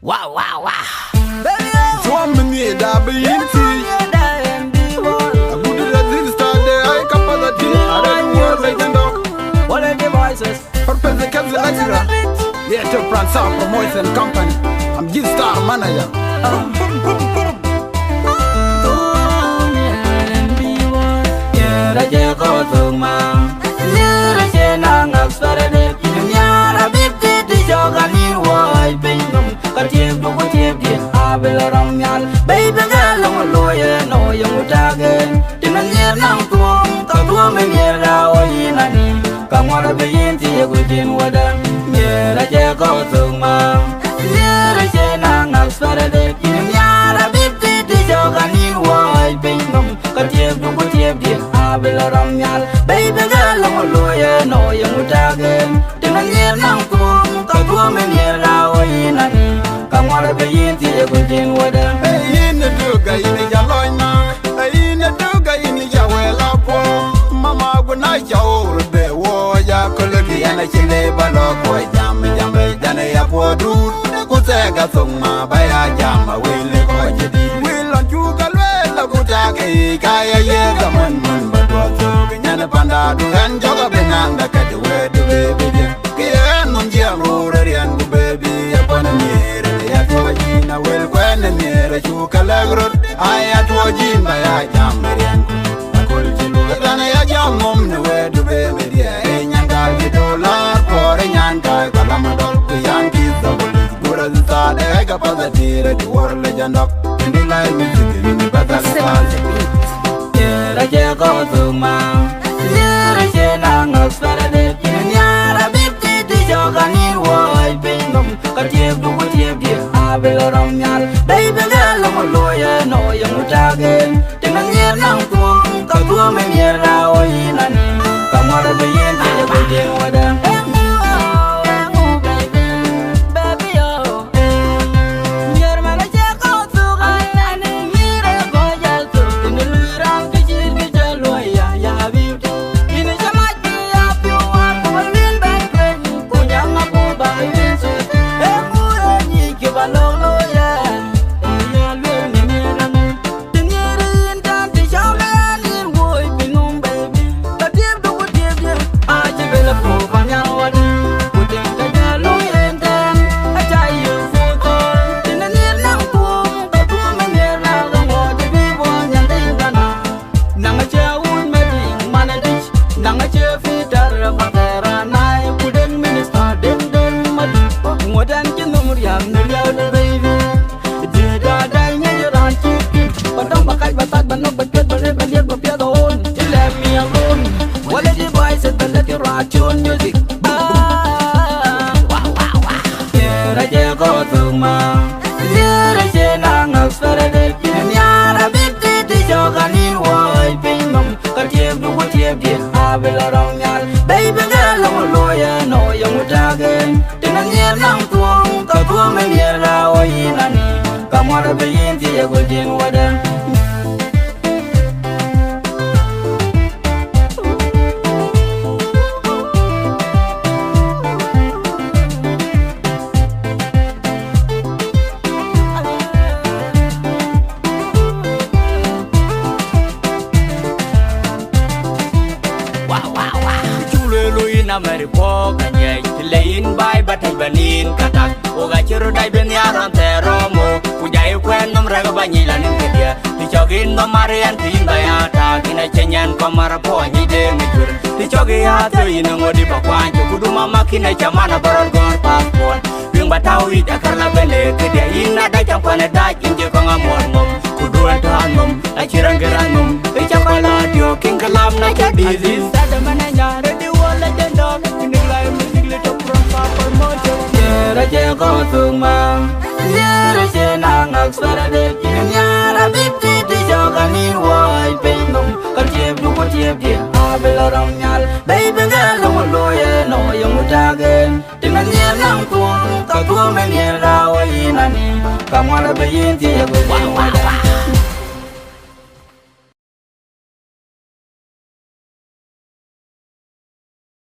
Wow, wow, wow. So many that be empty. I put it at this start there. I come for the tea. I don't want like the dog. What are the voices? Purpose the caps lecturer. Yeah, to France Sound Promotion Company. I'm G-Star manager. Baby girl, I'm a lawyer, no young target. Didn't hear now to come and hear our in. Come on, be in the good in water. Yeah, I just go to my. Yeah, I say, I'm started it. Yeah, I beat the jogan in white bingham. Cut you to put you in. I will around y'all. Baby girl, I'm a lawyer, no young target. Didn't hear now to come and hear our in. Come on, be in the good in water. In the Duga in the Yaloina, in the Duga in the Yawela, Mama, when I show the war, Yakolaki and a Chile Baloco, Jam, Janea, Podu, Kutega, Soma, Baya Jama, will on Jugalwell, Kutaki, Kaya, Yagaman, but also Yana Panda, and Joga Benanga, cut away the baby. Kian, Jamu, and baby, upon a mirror. I will go and near a Chukalagro. I had to wajin by a jamarian. I call it a young mom, the way to baby. A Yanka, $1 for a Yanka, Kalamadol, the Yankees, the police, good as the start, I got the theater, the world legend up, and the light music in the battle. Yeah, I can't go to my. Yeah, I can't go to the Yara, big the jogan in white bingham. Cut you to what you give. Baby girl, I'm a lawyer, no young target. Didn't hear now to come to me near our in. Come on, be in the good water. Baby, oh, your manager goes to I and here I go to in the Luran, which is the lawyer. Yeah, in the Samaki, up you want to win back when you could young up by this. Give a long music. Wow, wow, wow. Yeah, I just go to my. Yeah, I say, I'm started it. Yeah, I beat the jogan in white bingham. Cut you to what you did. I will around y'all. Baby girl, I'm a lawyer, no young target. Didn't hear now to come and hear our in. Come on, be in the good in water. Americo kanye lein bai batai banin katak oga chiro dai ben yaron teromo kujai kwen nom raga banyila nin kedia ti chogin no marian tin baya ta kina chenyan komara po ni de ngijur ti chogi ha to ino ngodi bakwan kudu mama kina chamana baror gor passport yung batau it akarla bele kedia ina dai champane dai inje ko ngamor mom kudu antan mom la chirang geran mom ti chapala dio king kalam na cha disease sada mananya I can't go to my. Yeah, I say, I'm started it. Yeah, I beat the jogan in white bingham. Cut you to what you did. I will around y'all. Baby girl, I'm a lawyer, no young target. Didn't hear now to come and hear our in. Come on, be in the good.